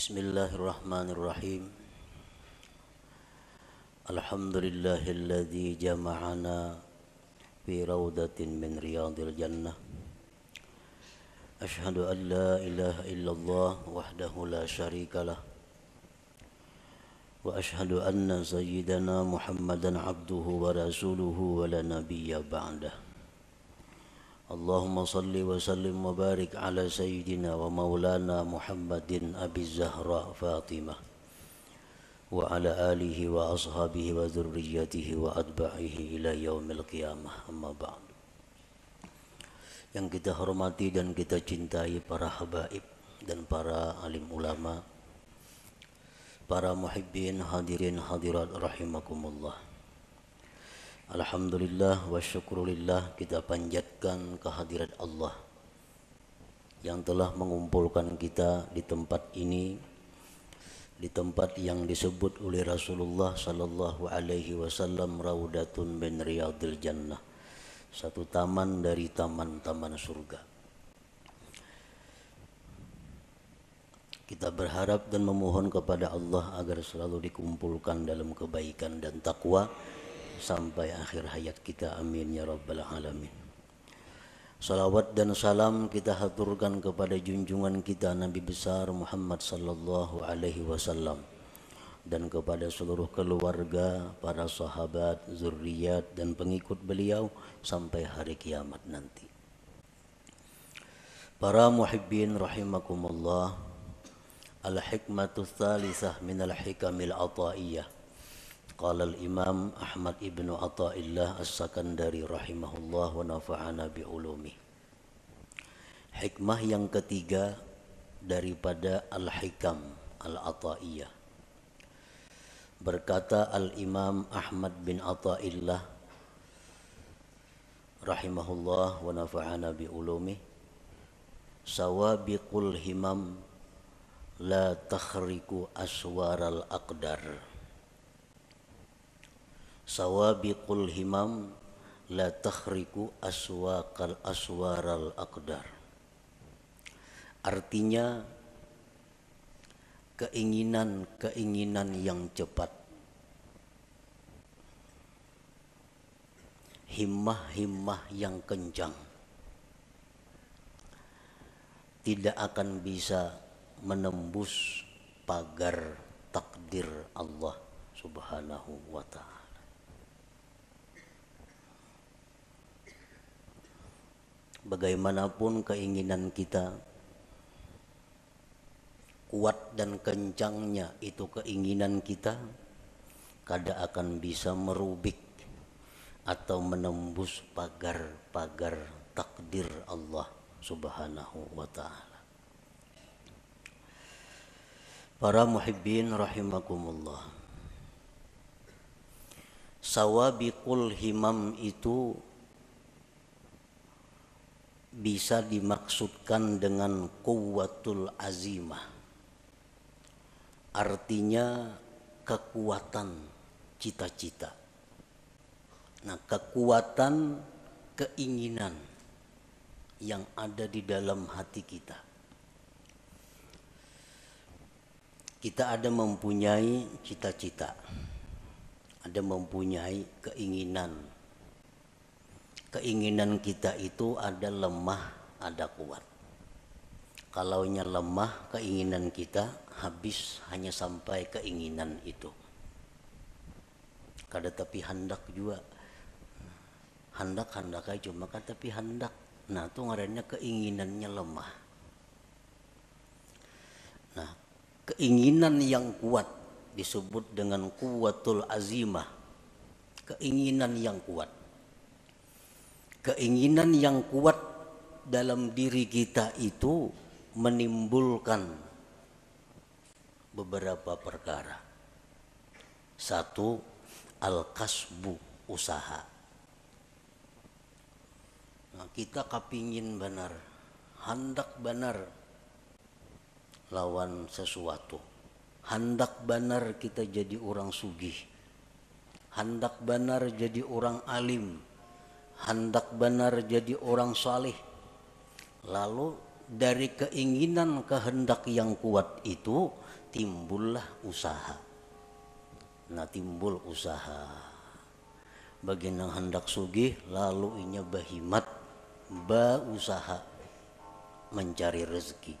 Bismillahirrahmanirrahim. Alhamdulillahilladzi jama'ana fi rawdatin min riyadil jannah. Ashhadu an la ilaha illallah wahdahu la syarikalah. Wa ashhadu anna sayyidana Muhammadan abduhu wa rasuluhu wa la nabiyya ba'dah. Allahumma salli wa sallim wa barik ala sayyidina wa maulana Muhammadin Abi Zahra Fatimah wa ala alihi wa ashabihi wa dzurriyyatihi wa atba'ihi ila yaumil qiyamah, amma ba'd. Yang kita hormati dan kita cintai para habaib dan para alim ulama, para muhibbin hadirin hadirat rahimakumullah. Alhamdulillah wa syukrulillah, kita panjatkan kehadirat Allah yang telah mengumpulkan kita di tempat ini, di tempat yang disebut oleh Rasulullah sallallahu alaihi wasallam raudatun min riyadil jannah, satu taman dari taman-taman surga. Kita berharap dan memohon kepada Allah agar selalu dikumpulkan dalam kebaikan dan takwa sampai akhir hayat kita, amin ya rabbal alamin. Salawat dan salam kita haturkan kepada junjungan kita Nabi besar Muhammad sallallahu alaihi wasallam dan kepada seluruh keluarga, para sahabat, zuriat dan pengikut beliau sampai hari kiamat nanti. Para muhibbin rahimakumullah, al-hikmatu tsalisah minal hikamil ataiyah. Qala al-Imam Ahmad ibn Athaillah As-Sakandari rahimahullah wa nafa'ana bi'ulumi. Hikmah yang ketiga daripada al-hikam al-ataiyah. Berkata al-Imam Ahmad bin Athaillah rahimahullah wa nafa'ana bi'ulumi, sawabiqul himam la takhriku aswaral aqdar. Sawabiqul himam la takhriku aswaral aqdar. Artinya keinginan yang cepat, himmah yang kencang tidak akan bisa menembus pagar takdir Allah Subhanahu wa ta'ala. Bagaimanapun keinginan kita, kuat dan kencangnya itu keinginan kita, kada akan bisa merubik atau menembus pagar-pagar takdir Allah Subhanahu wa ta'ala. Para muhibbin rahimakumullah, sawabiqul himam itu bisa dimaksudkan dengan quwwatul azimah, artinya kekuatan cita-cita. Nah, kekuatan keinginan yang ada di dalam hati kita. Kita ada mempunyai cita-cita, ada mempunyai keinginan. Keinginan kita itu ada lemah, ada kuat. Kalaunya lemah keinginan kita, habis hanya sampai keinginan itu. Kada tapi hendak juga. Hendak aja cuma kada tapi hendak. Nah, itu ngarannya keinginannya lemah. Nah, keinginan yang kuat disebut dengan quwwatul azimah. Keinginan yang kuat. Keinginan yang kuat dalam diri kita itu menimbulkan beberapa perkara. Satu, al-kasbu, usaha. Nah, kita kapingin benar, hendak benar lawan sesuatu. Hendak benar kita jadi orang sugih. Hendak benar jadi orang alim. Hendak benar jadi orang saleh. Lalu dari keinginan kehendak yang kuat itu timbullah usaha. Nah, timbul usaha. Bagi yang hendak sugih lalu inya bahimat usaha mencari rezeki.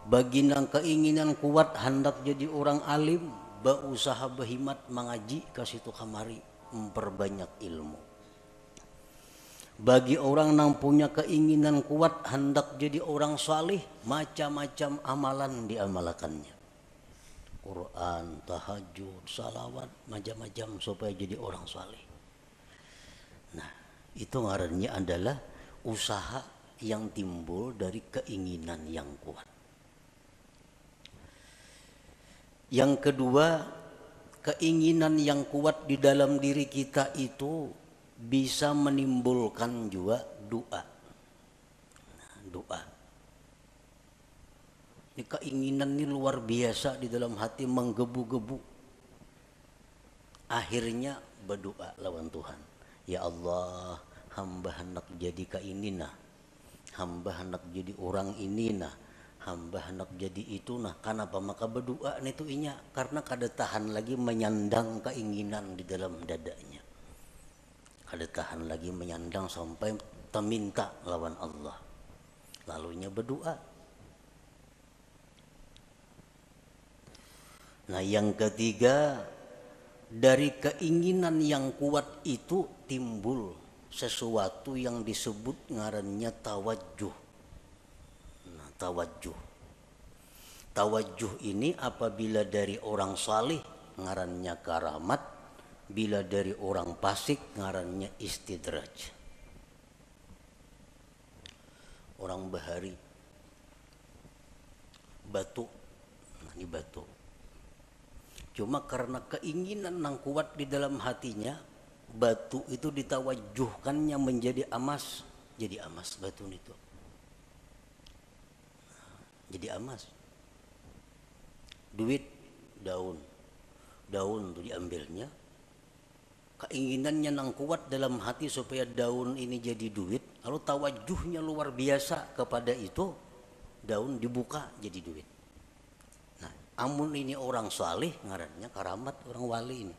Bagi yang keinginan kuat hendak jadi orang alim, usaha bahimat mengaji kasih tu kamari memperbanyak ilmu. Bagi orang yang punya keinginan kuat hendak jadi orang salih, macam-macam amalan diamalkannya. Quran, tahajud, salawat, macam-macam supaya jadi orang saleh. Nah, itu ngarannya adalah usaha yang timbul dari keinginan yang kuat. Yang kedua, keinginan yang kuat di dalam diri kita itu bisa menimbulkan juga doa. Nah, doa. Ini keinginan ini luar biasa di dalam hati menggebu-gebu. Akhirnya berdoa lawan Tuhan. Ya Allah, hamba hendak jadi kainina. Hamba hendak jadi orang ini nah. Hamba hendak jadi itu nah. Kenapa maka berdoa itu inya? Karena kada tahan lagi menyandang keinginan di dalam dadanya. Kada tahan lagi menyandang sampai meminta lawan Allah. Lalunya berdoa. Nah, yang ketiga, dari keinginan yang kuat itu timbul sesuatu yang disebut ngarannya tawajjuh. Nah, tawajjuh. Tawajjuh ini apabila dari orang salih ngarannya karamat, bila dari orang fasik ngarannya istidraj. Orang bahari batu. Nah, ini batu. Cuma karena keinginan yang kuat di dalam hatinya, batu itu ditawajuhkannya menjadi emas, jadi emas batu itu. Jadi emas. Duit, daun. Daun itu diambilnya. Keinginannya yang kuat dalam hati supaya daun ini jadi duit, lalu tawajuhnya luar biasa kepada itu, daun dibuka jadi duit. Amun ini orang salih ngarannya karamat orang wali ini.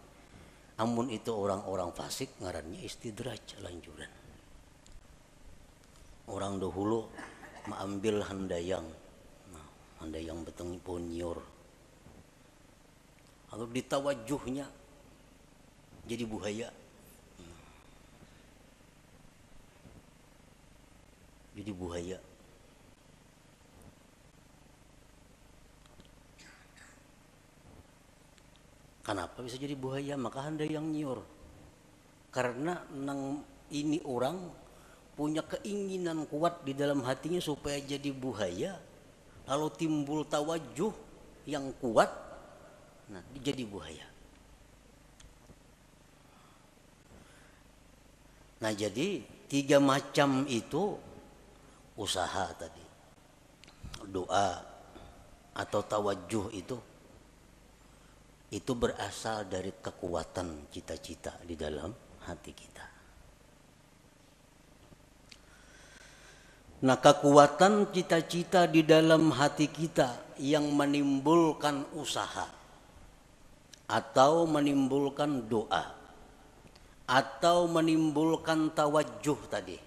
Amun itu orang-orang fasik ngarannya istidraj lanjuran. Orang dahulu mengambil handayang. Nah, handayang beteng ponyor. Lalu ditawajuhnya jadi buhaya. Jadi buhaya. Kenapa bisa jadi buaya? Maka handayang nyiur. Karena ini orang punya keinginan kuat di dalam hatinya supaya jadi buaya, lalu timbul tawajuh yang kuat, nah jadi buaya. Nah, jadi 3 macam itu usaha tadi, doa atau tawajuh itu berasal dari kekuatan cita-cita di dalam hati kita. Nah, kekuatan cita-cita di dalam hati kita yang menimbulkan usaha atau menimbulkan doa atau menimbulkan tawajuh tadi.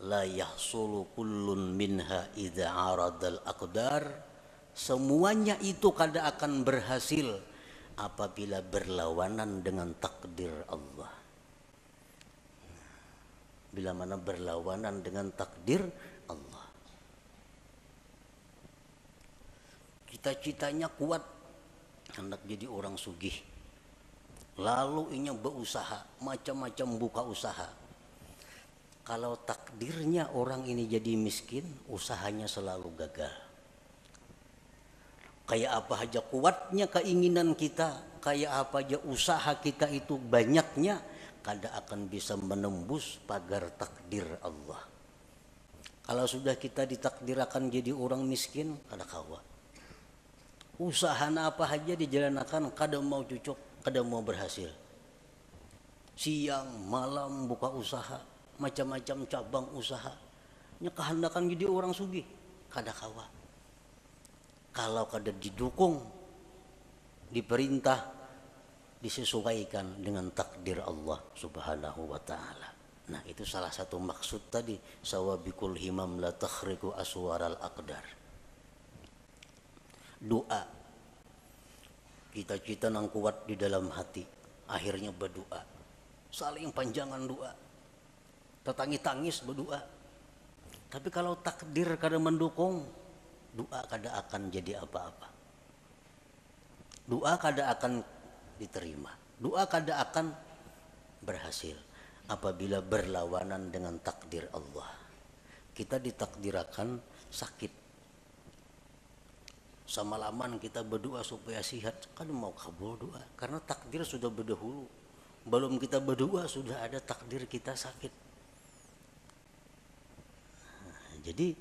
La yahsulu kullun minha idza aradal aqdar. Semuanya itu kada akan berhasil apabila berlawanan dengan takdir Allah. Bila mana berlawanan dengan takdir Allah. Cita-citanya kuat, hendak jadi orang sugih. Lalu inya berusaha, macam-macam buka usaha. Kalau takdirnya orang ini jadi miskin, usahanya selalu gagal. Kayak apa aja kuatnya keinginan kita, kayak apa aja usaha kita itu banyaknya, kada akan bisa menembus pagar takdir Allah. Kalau sudah kita ditakdirkan jadi orang miskin, kada kawa. Usaha apa aja dijalankan, kada mau cocok, kada mau berhasil. Siang, malam buka usaha, macam-macam cabang usaha. nya kehendakan jadi orang sugih kada kawa. Kalau kada didukung, diperintah, disesuaikan dengan takdir Allah Subhanahu wa taala. Nah, itu salah satu maksud tadi, sawabikul himam la takhriqu aswaral aqdar. Doa. Cita-cita nang kuat di dalam hati, akhirnya berdoa. Saling panjangan doa. Tetangis-tangis berdoa. Tapi kalau takdir kada mendukung, doa kada akan jadi apa-apa. Doa kada akan diterima. Doa kada akan berhasil apabila berlawanan dengan takdir Allah. Kita ditakdirakan sakit. Semalaman kita berdoa supaya sehat, kan mau kabul doa. Karena takdir sudah berdahulu. Belum kita berdoa sudah ada takdir kita sakit. Nah, jadi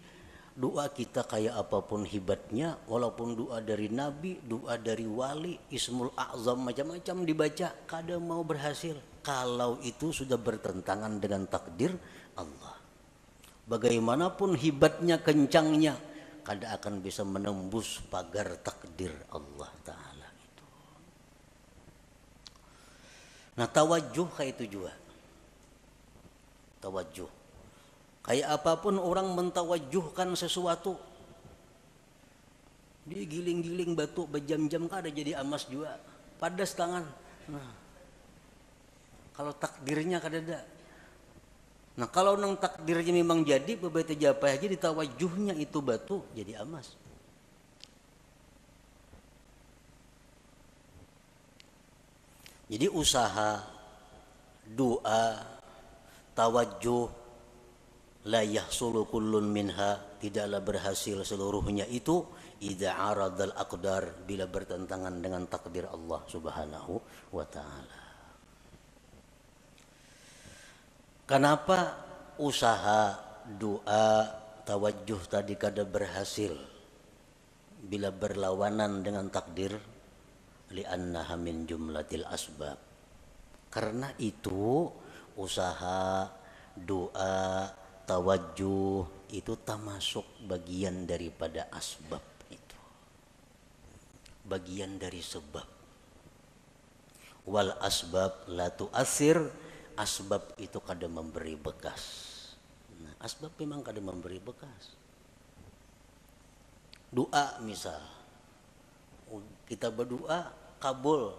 doa kita kayak apapun hebatnya, walaupun doa dari nabi, doa dari wali, ismul a'zam macam-macam dibaca, kada mau berhasil kalau itu sudah bertentangan dengan takdir Allah. Bagaimanapun hebatnya, kencangnya, kada akan bisa menembus pagar takdir Allah Ta'ala itu. Nah, tawajuh kayak itu juga. Tawajuh. Kayak apapun orang mentawajuhkan sesuatu, dia giling-giling batu berjam-jam kada jadi emas juga, padas tangan. Nah, kalau takdirnya kada ada. Nah, kalau nang takdirnya memang jadi, beberapa japa aja ditawajuhnya itu batu jadi emas. Jadi usaha, doa, tawajuh, la yahsulu kullun minha, tidaklah berhasil seluruhnya itu idza aradal aqdar, bila bertentangan dengan takdir Allah Subhanahu wa taala. Kenapa usaha, doa, tawajuh tadi kada berhasil bila berlawanan dengan takdir? Li'annaha min jumlatil asbab. Karena itu usaha, doa, tawajuh itu termasuk bagian daripada asbab itu. Bagian dari sebab. Wal asbab la tu'athir, asbab itu kada memberi bekas. Nah, asbab memang kada memberi bekas. Doa misal, kita berdoa kabul,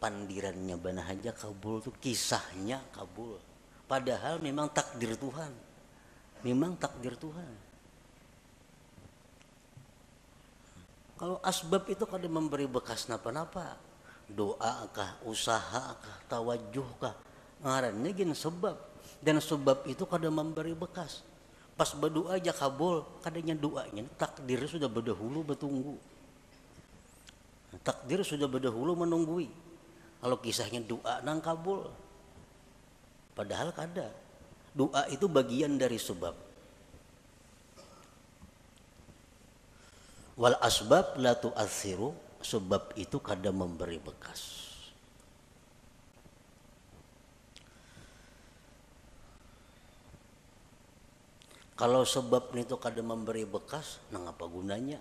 pandirannya bana aja kabul tuh, kisahnya kabul. Padahal memang takdir Tuhan. Memang takdir Tuhan. Kalau asbab itu kada memberi bekas napa-napa. Doa kah, usaha kah, tawajuh kah, ngarannya gin sebab. Dan sebab itu kada memberi bekas. Pas berdoa aja kabul, kadanya doanya takdir sudah berdahulu bertunggu. Takdir sudah berdahulu menunggui. Kalau kisahnya doa nang kabul, padahal kada. Doa itu bagian dari sebab. Wal asbab la tu'athiru, sebab itu kada memberi bekas. Kalau sebab itu kada memberi bekas, nang apa gunanya?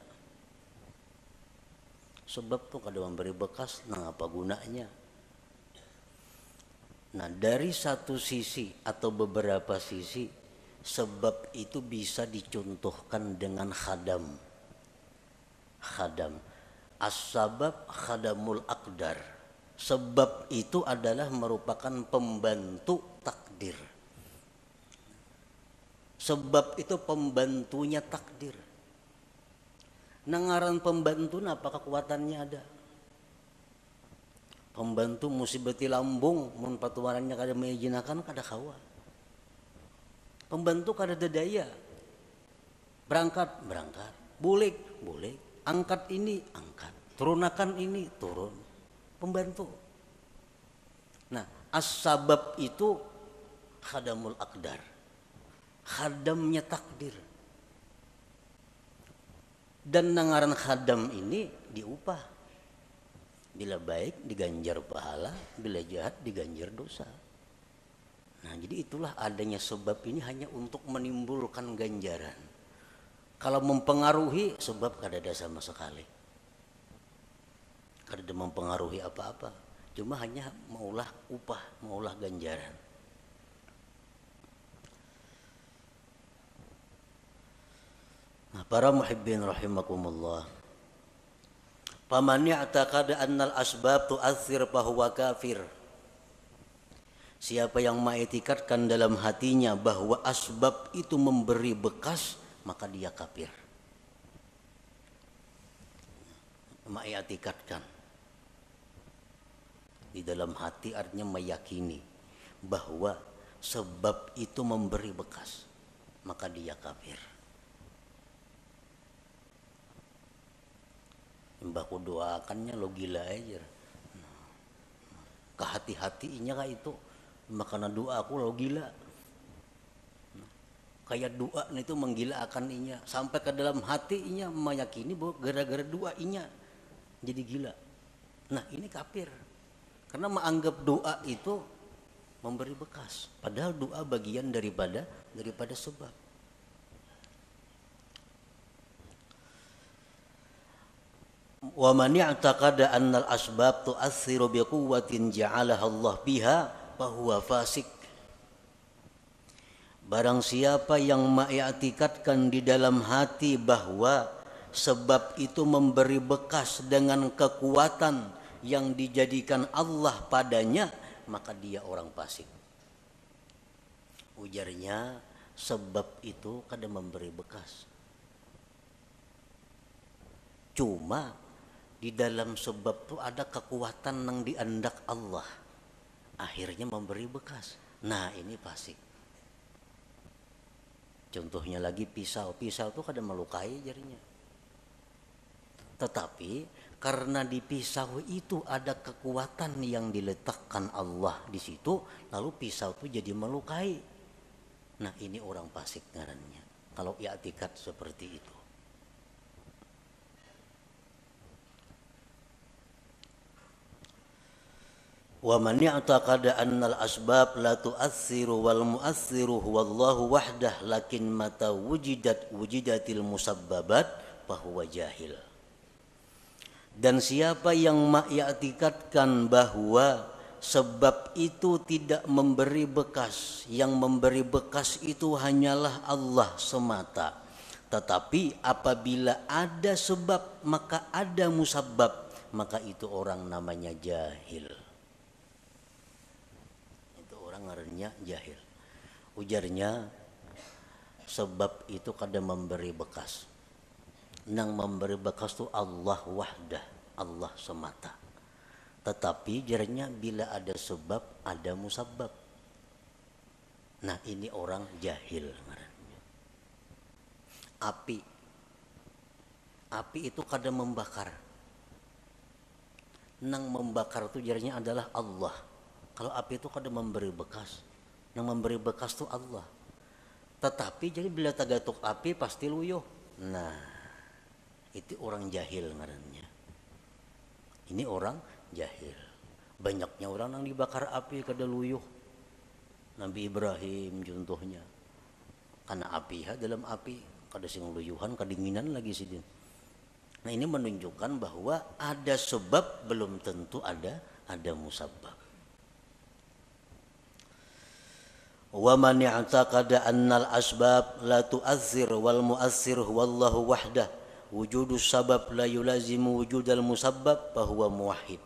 Sebab tuh kada memberi bekas, nang apa gunanya? Nah, dari satu sisi atau beberapa sisi, sebab itu bisa dicontohkan dengan khadam. Khadam. As-sabab khadamul aqdar. Sebab itu adalah merupakan pembantu takdir. Sebab itu pembantunya takdir. Nangaran pembantu apa kekuatannya ada? Pembantu musibati lambung, mun patuarannya kada mengijinakan kada kawa. Pembantu kada daya. Berangkat, bulik, angkat ini, angkat, turunakan ini, turun. Pembantu. Nah, as-sabab itu khadamul aqdar. Khadamnya takdir. Dan nangaran khadam ini diupah. Bila baik diganjar pahala, bila jahat diganjar dosa. Nah, jadi itulah adanya sebab ini hanya untuk menimbulkan ganjaran. Kalau mempengaruhi sebab kada ada sama sekali. Kada ada mempengaruhi apa-apa. Cuma hanya maulah upah, maulah ganjaran. Nah, para muhibbin rahimakumullah. Faman ya'taqada annal asbab tu'athir fahuwa kafir. Siapa yang mengiktikadkan dalam hatinya bahwa asbab itu memberi bekas, maka dia kafir. Mengiktikadkan di dalam hati artinya meyakini bahwa sebab itu memberi bekas, maka dia kafir. Mbahku doakannya lo gila aja. Kehati-hatinya kayak itu. Makanya doa aku lo gila. Kayak doa itu menggilaakan inya. Sampai ke dalam hatinya meyakini bahwa gara-gara doa inya jadi gila. Nah ini kafir. Karena menganggap doa itu memberi bekas. Padahal doa bagian daripada sebab. Wa man ya'taqada anna al-asbab tu'assiru bi quwwatin ja'alaha Allah biha fa huwa fasik. Barang siapa yang mengiktikadkan di dalam hati bahwa sebab itu memberi bekas dengan kekuatan yang dijadikan Allah padanya, maka dia orang fasik. Ujarnya sebab itu kada memberi bekas. Cuma di dalam sebab itu ada kekuatan yang diandak Allah, akhirnya memberi bekas. Nah ini fasik. Contohnya lagi pisau itu kada melukai jarinya. Tetapi karena di pisau itu ada kekuatan yang diletakkan Allah di situ, lalu pisau itu jadi melukai. Nah ini orang fasik ngarannya. Kalau i'tikad seperti itu. Wa man ya'taqada annal asbab la tu'assiru wal mu'assiru huwallahu wahdah lakin mata wujidatil musabbabat fahuwa jahil. Dan siapa yang mengiktikadkan bahwa sebab itu tidak memberi bekas, yang memberi bekas itu hanyalah Allah semata. Tetapi apabila ada sebab maka ada musabbab, maka itu orang namanya jahil. Ngarannya jahil. Ujarnya sebab itu kada memberi bekas. Nang memberi bekas itu Allah wahdah, Allah semata. Tetapi jarnya bila ada sebab ada musabbab. Nah ini orang jahil ngarannya. Api itu kada membakar. Nang membakar itu jarnya adalah Allah. Kalau api itu kada memberi bekas, yang memberi bekas itu Allah. Tetapi jadi bila tagatuk api pasti luyuh. Nah, itu orang jahil ngarannya. Ini orang jahil. Banyaknya orang yang dibakar api kada luyuh. Nabi Ibrahim contohnya. Karena api dalam api kada sing luyuhan, kedinginan lagi sidin. Nah, ini menunjukkan bahwa ada sebab belum tentu ada musabbab. Wa man i'taqada annal asbab la tu'athir wal mu'athir huwallahu wahdah wujudus sabab la yulazimu wujudal musabbab fahuwa muwahhid.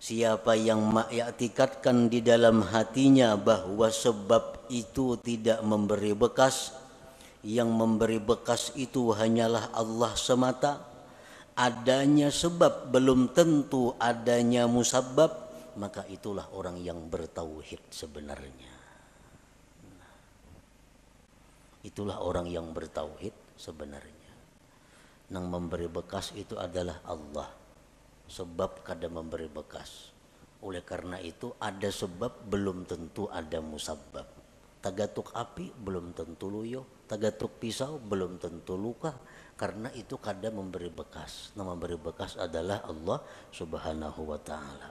Siapa yang mengiktikadkan di dalam hatinya bahwa sebab itu tidak memberi bekas, yang memberi bekas itu hanyalah Allah semata, adanya sebab belum tentu adanya musabbab, maka itulah orang yang bertauhid sebenarnya. Itulah orang yang bertauhid sebenarnya. Nang memberi bekas itu adalah Allah. Sebab kada memberi bekas. Oleh karena itu ada sebab belum tentu ada musabbab. Tagatuk api belum tentu luyuh. Tagatuk pisau belum tentu luka. Karena itu kada memberi bekas. Nang memberi bekas adalah Allah subhanahu wa ta'ala.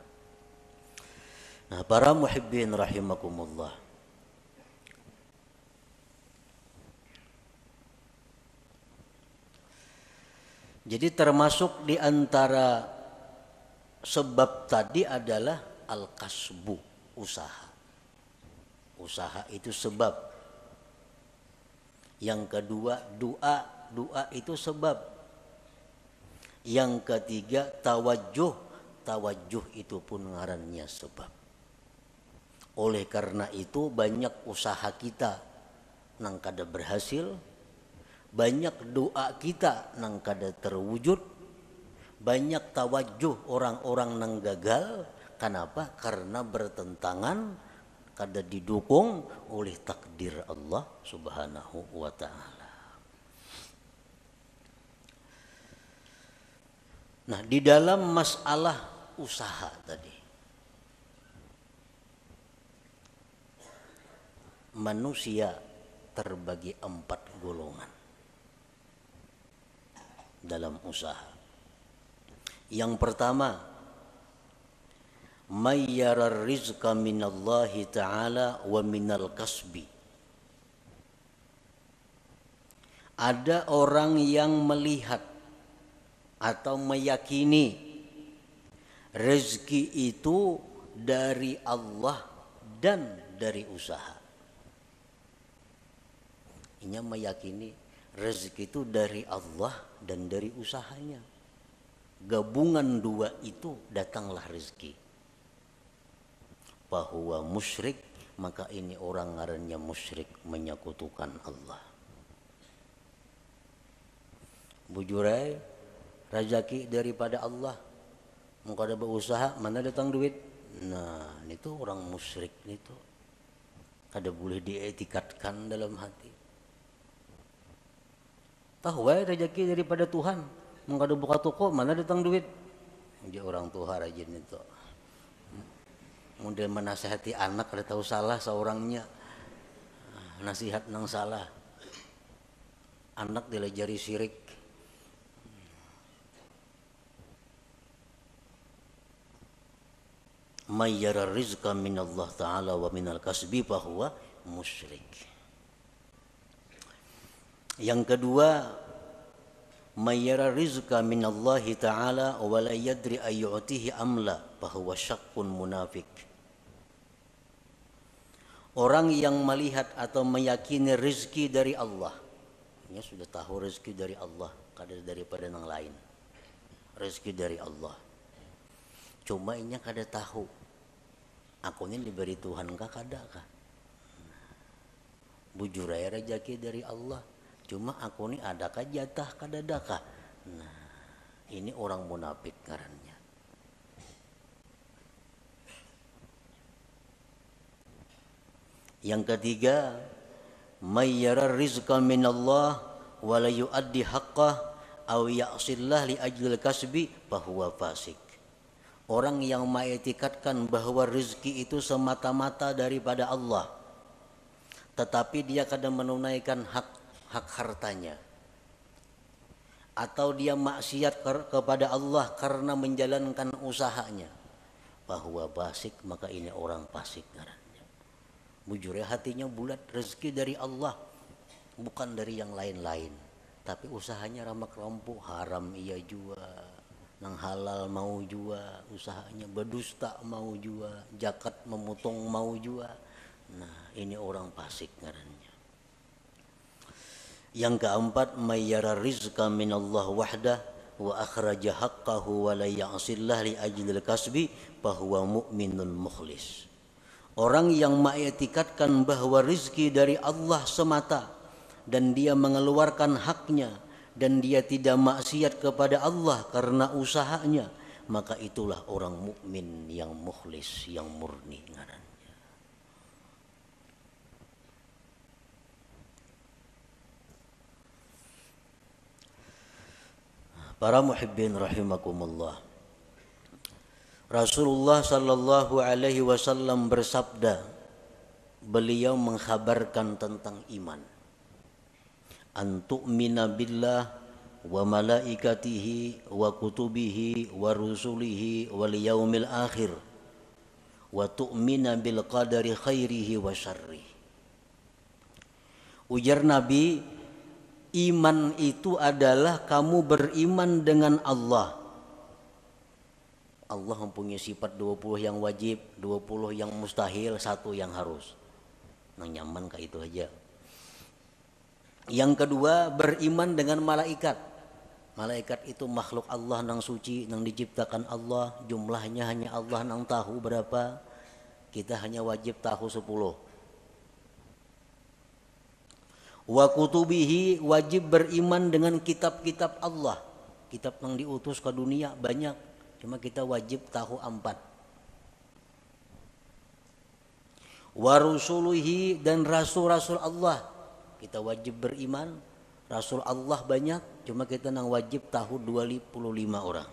Nah, para muhibbin rahimakumullah. Jadi termasuk di antara sebab tadi adalah al-kasbu, usaha. Usaha itu sebab. Yang kedua doa, doa itu sebab. Yang ketiga tawajjuh, tawajjuh itu pun ngarannya sebab. Oleh karena itu banyak usaha kita nang kada berhasil, banyak doa kita nang kada terwujud, banyak tawajjuh orang-orang nang gagal. Kenapa? Karena bertentangan, kada didukung oleh takdir Allah Subhanahu wa ta'ala. Nah, di dalam masalah usaha tadi, manusia terbagi 4 golongan dalam usaha. Yang pertama, mayyarar rizqa minallahi ta'ala wa minal kasbi. Ada orang yang melihat atau meyakini rezeki itu dari Allah dan dari usaha. Ini meyakini rezeki itu dari Allah dan dari usahanya. Gabungan dua itu datanglah rezeki. Bahwa musyrik, maka ini orang ngarannya musyrik, menyekutukan Allah. Bujurai rezeki daripada Allah. Mau kada berusaha, mana datang duit? Nah, itu orang musyrik itu. Kada boleh dietikatkan dalam hati. Tahu rezeki daripada Tuhan. Mau kada buka toko, mana datang duit? Dia orang tua rajin itu. Model menasihati anak kada tahu salah seorangnya. Nasihat nang salah. Anak dilajari syirik. Mayyara rizqa minallah ta'ala wa minal kasbi fahuwa musyrik. Yang kedua, mayyara rizqa minallahi ta'ala wa la yadri ayyu'tihi amla fahuwa syakkun munafik. Orang yang melihat atau meyakini rezeki dari Allah, dia sudah tahu rezeki dari Allah, kada daripada yang lain. Rezeki dari Allah. Cuma inya kada tahu. Aku ini diberi Tuhan kah kada kah? Bujur aja rezeki dari Allah. Cuma aku ini adakah jatah kada adakah? Nah, ini orang munafik ngarannya. Yang ketiga, mayyara rizqa minallah wa la yuaddi haqqah aw ya'sillah li ajlil kasbi fahuwa fasik. Orang yang mengetikatkan bahwa rezeki itu semata-mata daripada Allah, tetapi dia kadang menunaikan hak hartanya, atau dia maksiat kepada Allah karena menjalankan usahanya, bahwa fasik, maka ini orang fasik ngarannya. Bujur ya, hatinya bulat, rezeki dari Allah, bukan dari yang lain-lain. Tapi usahanya ramak rampuk, haram ia jua, nang halal mau jua, usahanya berdusta mau jua, zakat memotong mau jua. Nah, ini orang fasik ngarannya. Yang keempat, mayyara rizqa minallah wahdah wa akhraja haqqahu wa la ya'sillah li ajlil kasbi fahuwa mu'minun mukhlis. Orang yang mengetikatkan bahwa rezeki dari Allah semata dan dia mengeluarkan haknya dan dia tidak maksiat kepada Allah karena usahanya, maka itulah orang mukmin yang mukhlis, yang murni ngarannya. Para muhibbin rahimakumullah. Rasulullah sallallahu alaihi wasallam bersabda, beliau mengkhabarkan tentang iman. Antu'mina billah wa malaikatihi wa kutubihi wa rusulihi wal yaumil akhir wa tu'mina bil qadari khairihi wa syarrihi. Ujar Nabi, iman itu adalah kamu beriman dengan Allah. Allah mempunyai sifat 20 yang wajib, 20 yang mustahil, 1 yang harus. Nang nyaman kayak itu aja. Yang kedua, beriman dengan malaikat. Malaikat itu makhluk Allah nang suci, nang diciptakan Allah, jumlahnya hanya Allah nang tahu berapa. Kita hanya wajib tahu 10. Wa kutubihi, wajib beriman dengan kitab-kitab Allah. Kitab yang diutus ke dunia banyak, cuma kita wajib tahu 4. Wa rusuluhi, dan rasul-rasul Allah, kita wajib beriman. Rasul Allah banyak, cuma kita nang wajib tahu 25 orang.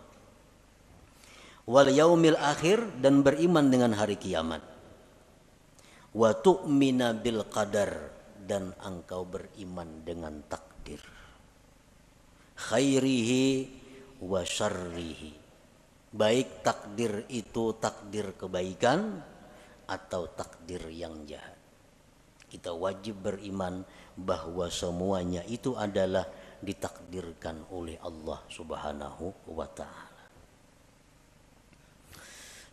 Wal yaumil akhir, dan beriman dengan hari kiamat. Wa tu'mina bil qadar, dan engkau beriman dengan takdir. Khairihi wa syarrihi, baik takdir itu takdir kebaikan atau takdir yang jahat. Kita wajib beriman bahwa semuanya itu adalah ditakdirkan oleh Allah Subhanahu wa ta'ala.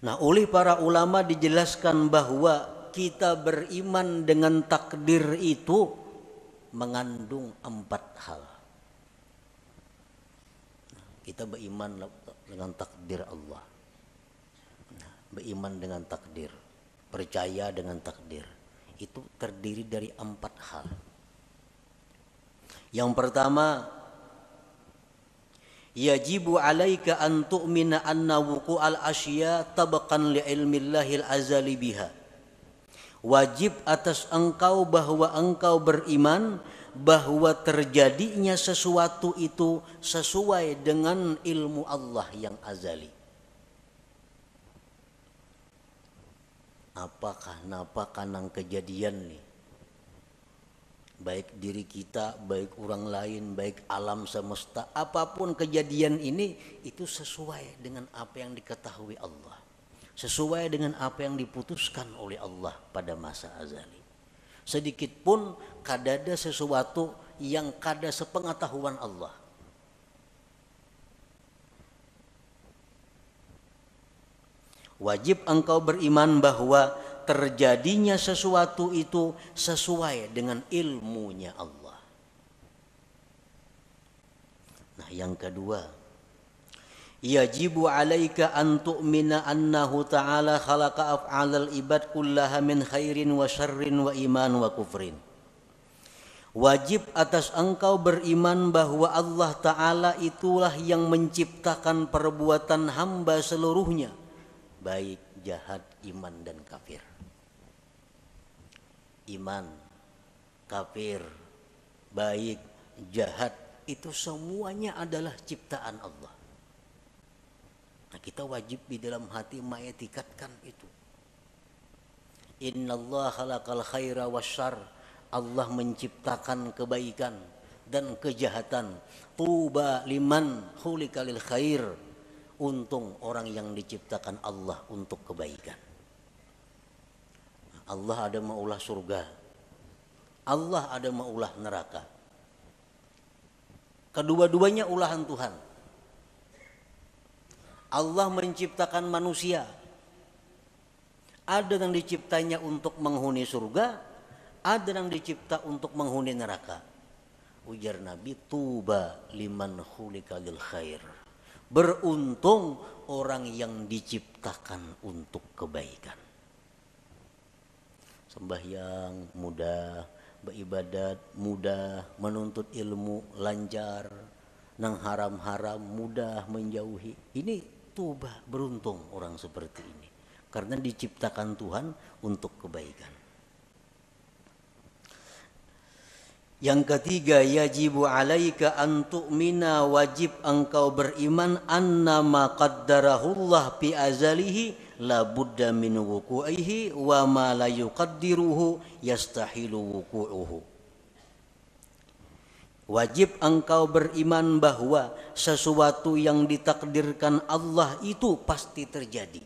Nah, oleh para ulama dijelaskan bahwa kita beriman dengan takdir itu mengandung 4 hal. Kita beriman dengan takdir Allah. Beriman dengan takdir, percaya dengan takdir, itu terdiri dari 4 hal. Yang pertama, yajibu alaika an tu'mina anna wuqu'al asya tabaqan li ilmillahil azali biha. Wajib atas engkau bahwa engkau beriman bahwa terjadinya sesuatu itu sesuai dengan ilmu Allah yang azali. Apakah napa kanang kejadian nih, baik diri kita, baik orang lain, baik alam semesta, apapun kejadian ini itu sesuai dengan apa yang diketahui Allah, sesuai dengan apa yang diputuskan oleh Allah pada masa azali. Sedikit pun kadada sesuatu yang kada sepengetahuan Allah. Wajib engkau beriman bahwa terjadinya sesuatu itu sesuai dengan ilmunya Allah. Nah, yang kedua, yajibu alaika an tu'mina annahu ta'ala khalaqa af'alal ibad kullaha min khairin wa syarrin wa iman wa kufrin. Wajib atas engkau beriman bahwa Allah Ta'ala itulah yang menciptakan perbuatan hamba seluruhnya, baik jahat, iman dan kafir. Iman, kafir, baik, jahat, itu semuanya adalah ciptaan Allah. Nah, kita wajib di dalam hati mengetikatkan itu. Innallaha khalaqal khaira wasyarr, Allah menciptakan kebaikan dan kejahatan. Tuba liman khuliqa lil khair, untung orang yang diciptakan Allah untuk kebaikan. Allah ada maulah surga, Allah ada maulah neraka. Kedua-duanya ulahan Tuhan. Allah menciptakan manusia, ada yang diciptanya untuk menghuni surga, ada yang dicipta untuk menghuni neraka. Ujar Nabi, tuba liman khuliqa lil khair, beruntung orang yang diciptakan untuk kebaikan. Sembahyang mudah, beribadat mudah, menuntut ilmu lancar, nang haram-haram mudah menjauhi. Ini tuba, beruntung orang seperti ini, karena diciptakan Tuhan untuk kebaikan. Yang ketiga, yajibu alaika an tu'mina, wajib engkau beriman anna ma qaddarahullah fi azalihi la budda min wuku'ihi wa ma la yuqaddiruhu yastahilu wuku'uhu. Wajib engkau beriman bahwa sesuatu yang ditakdirkan Allah itu pasti terjadi.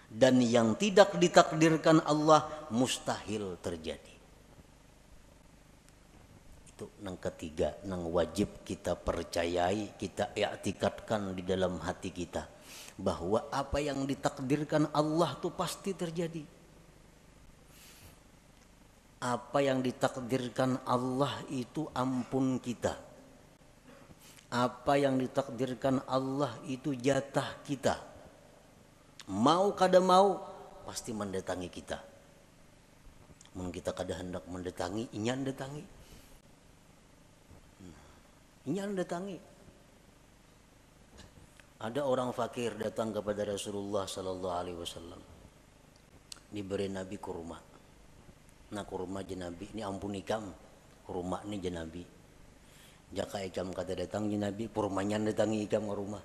dan yang tidak ditakdirkan Allah mustahil terjadi. Itu yang ketiga, yang wajib kita percayai, kita i'tikadkan di dalam hati kita, bahwa apa yang ditakdirkan Allah itu pasti terjadi. Apa yang ditakdirkan Allah itu ampun kita. Apa yang ditakdirkan Allah itu jatah kita. Mau kada mau pasti mendatangi kita. Mun kita kada hendak mendatangi, inyan datangi. Inyan datangi. Ada orang fakir datang kepada Rasulullah sallallahu alaihi wasallam. Diberi Nabi kurma. Nah kurma jenabi ini ampun ikam, kurma ini jenabi. Jaka ikam kata datang jenabi, kurmanya datangi ikam ke rumah.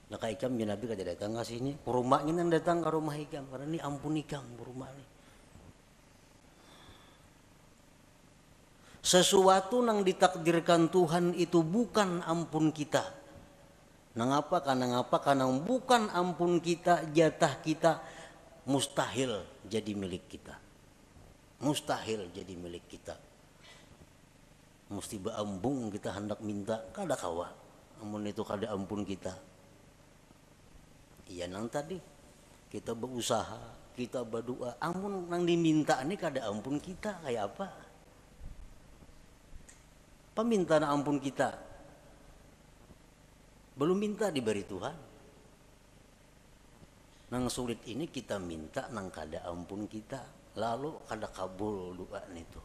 Jaka ikam jenabi kata datang ke sini, kurmanya nang datang ke rumah ikam karena ini ampun ikam kurma ini. Sesuatu nang ditakdirkan Tuhan itu bukan ampun kita. Nang apa? Karena bukan ampun kita, jatah kita. Mustahil jadi milik kita. Mustahil jadi milik kita. Mesti beambung kita hendak minta kada kawa. Amun itu kada ampun kita. Iya nang tadi kita berusaha, kita berdoa, amun nang diminta ini kada ampun kita kayak apa? Peminta ampun kita. Belum minta diberi Tuhan. Nang sulit ini kita minta nang kada ampun kita, lalu kada kabul doa itu.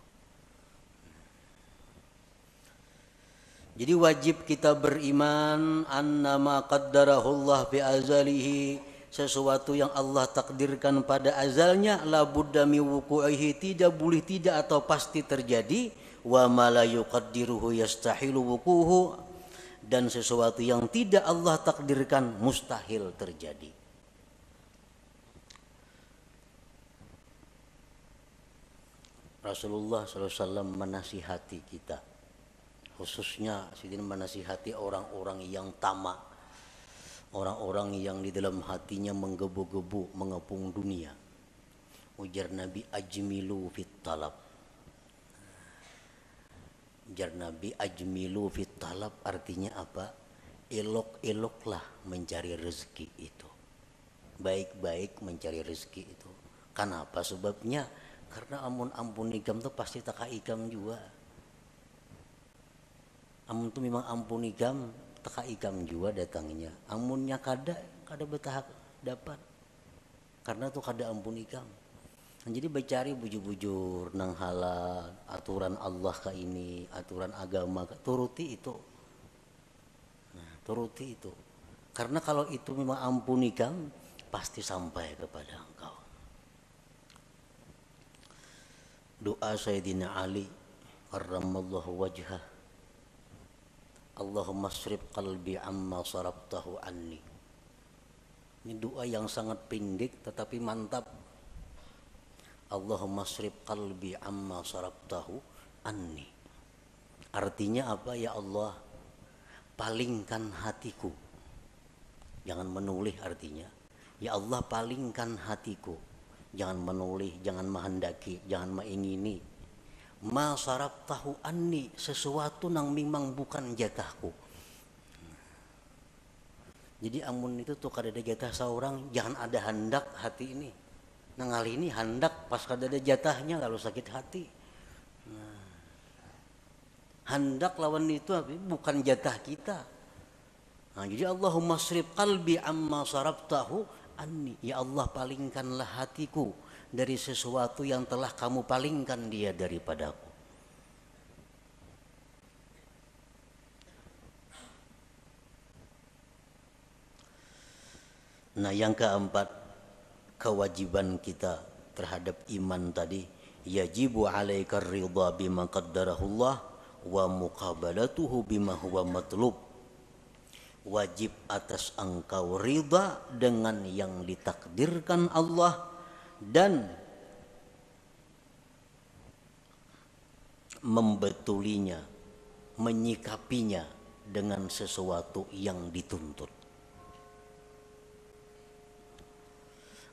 Jadi wajib kita beriman annama qaddarahullah bi azalihi, sesuatu yang Allah takdirkan pada azalnya la budda mi wuqu'ihi, tidak boleh tidak atau pasti terjadi, wa ma la yuqaddiruhu yastahilu wuquhu, dan sesuatu yang tidak Allah takdirkan mustahil terjadi. Rasulullah SAW menasihati kita, khususnya sidin menasihati orang-orang yang tamak, orang-orang yang di dalam hatinya menggebu-gebu mengepung dunia. Ujar Nabi, ajmilu fit talab. Ujar Nabi, ajmilu fit talab artinya apa? Elok-eloklah mencari rezeki itu. Baik-baik mencari rezeki itu. Kenapa sebabnya? Karena ampun ikam tuh pasti tak ikam juga. Amun tuh memang ampun ikam, tak ikam juga datangnya. Amunnya kada betah dapat. Karena tuh kada ampun ikam. Nah, jadi bercari bujur-bujur nang halal, aturan Allah ka ini, aturan agama ka, turuti itu. Nah, turuti itu. Karena kalau itu memang ampun ikam, pasti sampai kepada engkau. Doa Sayyidina Ali karramallahu wajhah, Allahumma srif qalbi amma sarabtahu anni. Ini doa yang sangat pendek tetapi mantap. Allahumma srif qalbi amma sarabtahu anni. Artinya apa? Ya Allah, palingkan hatiku. Jangan menoleh artinya. Ya Allah, palingkan hatiku. Jangan menoleh, jangan menghendaki, jangan mengingini. Ma sarabtahu anni, sesuatu nang memang bukan jatahku. Jadi amun itu tuh kada ada jatah seorang, jangan ada hendak hati ini. Nang hal ini hendak pas kada ada jatahnya kalau sakit hati. Nah, hendak lawan itu apa? Bukan jatah kita. Nah, jadi Allahumma srif qalbi amma sarabtahu anni. Ya Allah, palingkanlah hatiku dari sesuatu yang telah kamu palingkan dia daripadaku. Nah, yang keempat, kewajiban kita terhadap iman tadi, yajibu alaika ridha bima qaddarahullah wa muqabalatuhu bima huwa matlub. Wajib atas engkau ridha dengan yang ditakdirkan Allah dan membetulinya, menyikapinya dengan sesuatu yang dituntut.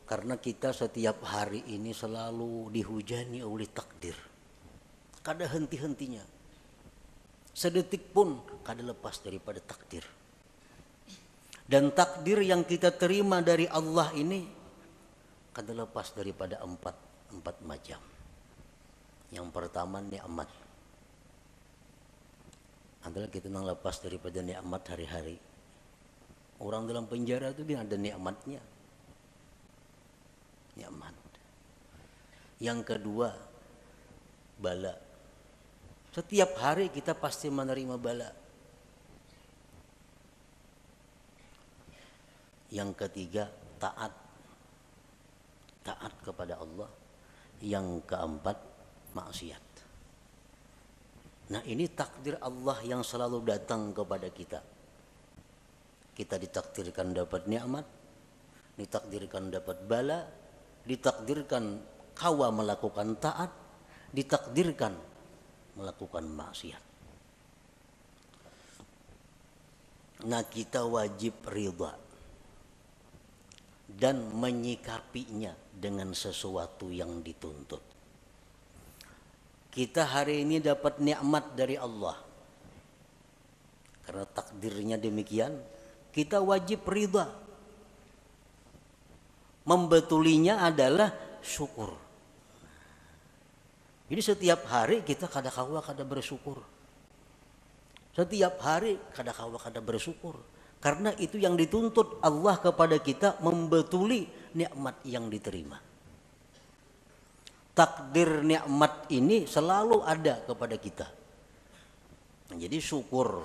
Karena kita setiap hari ini selalu dihujani oleh takdir. Kada henti-hentinya. Sedetik pun kada lepas daripada takdir. Dan takdir yang kita terima dari Allah ini kada lepas daripada empat macam. Yang pertama nikmat. Adalah kita nang lepas daripada nikmat hari-hari. Orang dalam penjara itu dia ada nikmatnya. Nikmat. Yang kedua bala. Setiap hari kita pasti menerima bala. Yang ketiga taat. Taat kepada Allah. Yang keempat maksiat. Nah, ini takdir Allah yang selalu datang kepada kita. Kita ditakdirkan dapat nikmat, ditakdirkan dapat bala, ditakdirkan kawa melakukan taat, ditakdirkan melakukan maksiat. Nah, kita wajib ridha dan menyikapinya dengan sesuatu yang dituntut. Kita hari ini dapat nikmat dari Allah. Karena takdirnya demikian, kita wajib ridha. Membetulinya adalah syukur. Jadi setiap hari kita kada bersyukur. Setiap hari kada bersyukur. Karena itu yang dituntut Allah kepada kita, membetuli nikmat yang diterima. Takdir nikmat ini selalu ada kepada kita. Jadi syukur.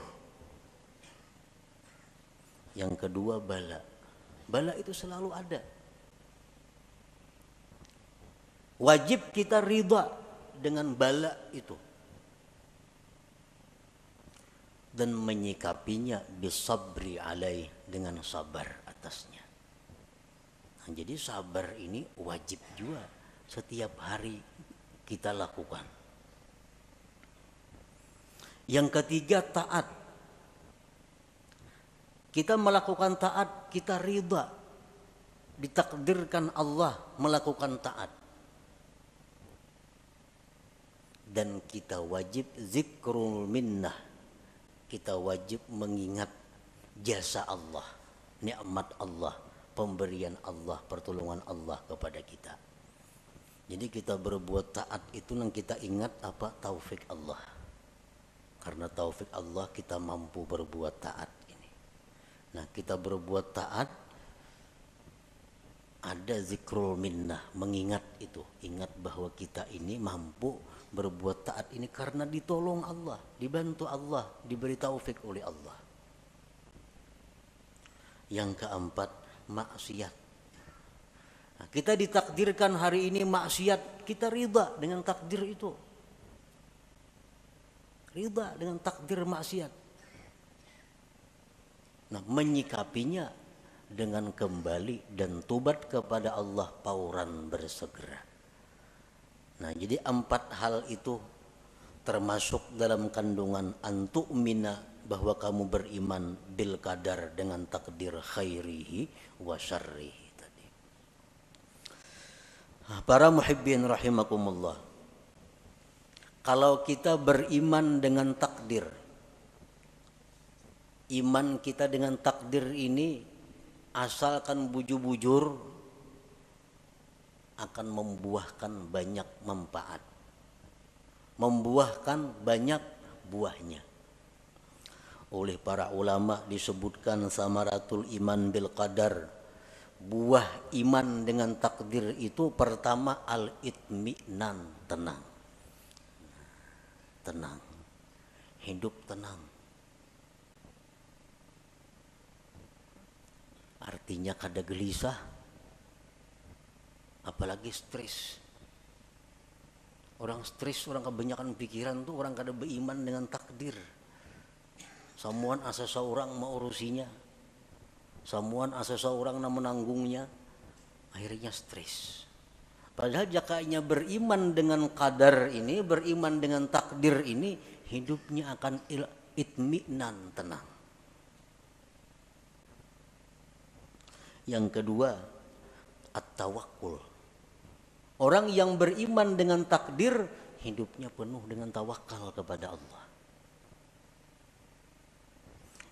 Yang kedua bala. Bala itu selalu ada. Wajib kita ridha dengan bala itu. Dan menyikapinya bisabri alaih, dengan sabar atasnya. Nah, jadi sabar ini wajib juga setiap hari kita lakukan. Yang ketiga taat. Kita melakukan taat, kita ridha. Ditakdirkan Allah melakukan taat. Dan kita wajib zikrul minnah. Kita wajib mengingat jasa Allah, nikmat Allah, pemberian Allah, pertolongan Allah kepada kita. Jadi kita berbuat taat itu nang kita ingat apa? Taufik Allah. Karena taufik Allah kita mampu berbuat taat ini. Nah, kita berbuat taat, ada zikrul minnah, mengingat itu, ingat bahwa kita ini mampu berbuat taat ini karena ditolong Allah, dibantu Allah, diberi taufik oleh Allah. Yang keempat maksiat. Nah, kita ditakdirkan hari ini maksiat, kita ridha dengan takdir itu. Ridha dengan takdir maksiat. Nah, menyikapinya dengan kembali dan tobat kepada Allah pauran bersegera. Nah, jadi 4 hal itu termasuk dalam kandungan antu'mina, bahwa kamu beriman bil qadar, dengan takdir khairihi wa syarrihi tadi. Para muhibbin rahimakumullah. Kalau kita beriman dengan takdir, iman kita dengan takdir ini asalkan bujur-bujur akan membuahkan banyak manfaat, membuahkan banyak buahnya. Oleh para ulama disebutkan samaratul iman bil qadar, buah iman dengan takdir itu pertama al-itminan, tenang. Tenang, hidup tenang. Artinya kada gelisah, apalagi stres. Orang stres, orang kebanyakan pikiran tuh, orang kada beriman dengan takdir. Samuan asa seorang mau urusinya, samuan asa seorang na menanggungnya, akhirnya stres. Padahal jakanya beriman dengan qadar ini, beriman dengan takdir ini, hidupnya akan itminan, tenang. Yang kedua, at-tawakkul. Orang yang beriman dengan takdir, hidupnya penuh dengan tawakal kepada Allah.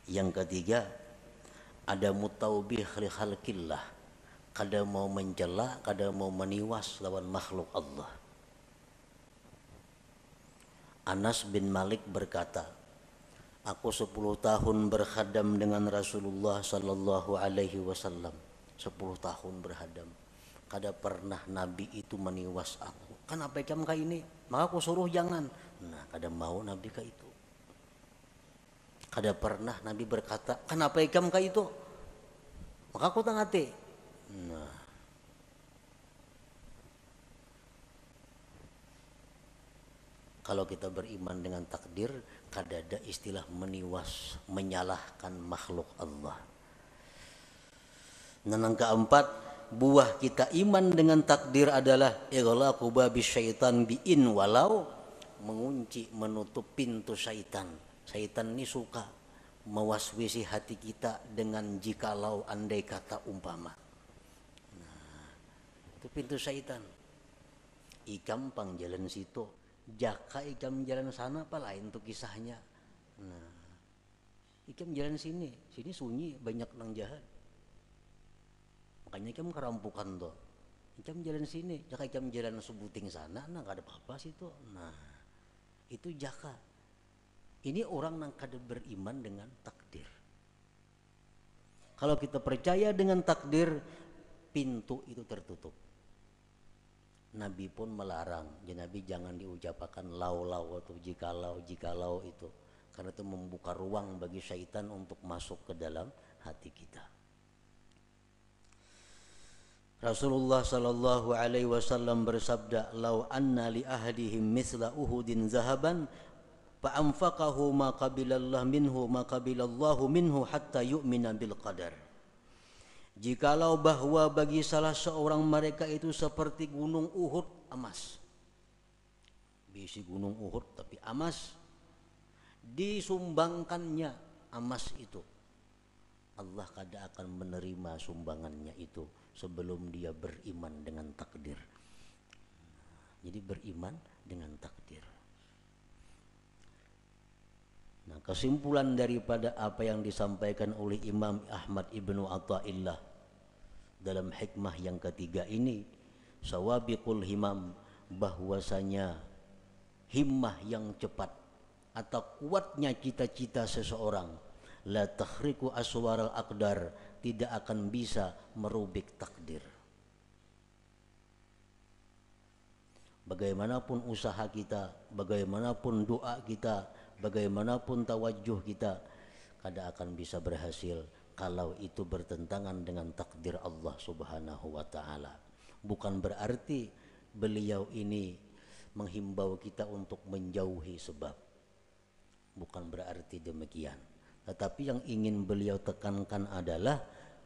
Yang ketiga, ada mutaubih li khalqillah, kada mau mencela, kada mau meniwas lawan makhluk Allah. Anas bin Malik berkata, aku 10 tahun berkhadam dengan Rasulullah sallallahu alaihi wasallam. 10 tahun berkhadam. Kada pernah Nabi itu meniwas aku. Kan apa ikam ka ini? Maka aku suruh jangan. Nah, kada mau Nabi ka itu. Kada pernah Nabi berkata, kan apa ikam ka itu? Maka aku tangati. Nah, kalau kita beriman dengan takdir, kada ada istilah meniwas, menyalahkan makhluk Allah. Dan yang keempat, buah kita iman dengan takdir adalah ighlaqu babi syaitan bi'in walau, mengunci, menutup pintu syaitan. Syaitan ini suka mewaswisi hati kita dengan jikalau, andai kata, umpama. Nah, itu pintu syaitan. Ikam pang jalan situ, jaka ikam jalan sana, apa lain tuh kisahnya. Nah, ikam jalan sini sunyi, banyak nang jahat. Makanya ikam kerampukan tuh. Ikam jalan sini, jaka ikam jalan sebuting sana, nah gak ada apa-apa situ. Nah, itu jaka. Ini orang yang kada beriman dengan takdir. Kalau kita percaya dengan takdir, pintu itu tertutup. Nabi pun melarang, ya Nabi jangan diucapkan lau-lau atau jikalau itu, karena itu membuka ruang bagi syaitan untuk masuk ke dalam hati kita. Rasulullah sallallahu alaihi wasallam bersabda, "Lau anna li ahadihim mithla Uhudin zahaban fa anfaqahu ma qabilallahu minhu hatta yu'mina bil qadar." Jikalau bahwa bagi salah seorang mereka itu seperti gunung Uhud emas. Bisi gunung Uhud tapi emas, disumbangkannya emas itu, Allah kada akan menerima sumbangannya itu sebelum dia beriman dengan takdir. Jadi beriman dengan takdir. Nah, kesimpulan daripada apa yang disampaikan oleh Imam Ahmad Ibnu Athaillah dalam hikmah yang ketiga ini, sawabiqul himam, bahwasanya himmah yang cepat atau kuatnya cita-cita seseorang, la takhriqu aswaral aqdar, tidak akan bisa merubik takdir. Bagaimanapun usaha kita, bagaimanapun doa kita, bagaimanapun tawajjuh kita, kada akan bisa berhasil kalau itu bertentangan dengan takdir Allah Subhanahu wa taala. Bukan berarti beliau ini menghimbau kita untuk menjauhi sebab. Bukan berarti demikian. Tetapi yang ingin beliau tekankan adalah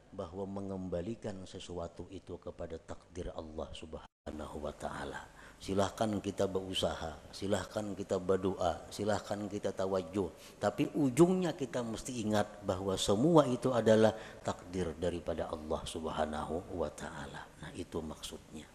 bahwa mengembalikan sesuatu itu kepada takdir Allah Subhanahu wa taala. Silahkan kita berusaha, silahkan kita berdoa, silahkan kita tawajjuh, tapi ujungnya kita mesti ingat bahwa semua itu adalah takdir daripada Allah Subhanahu wa taala. Nah, itu maksudnya.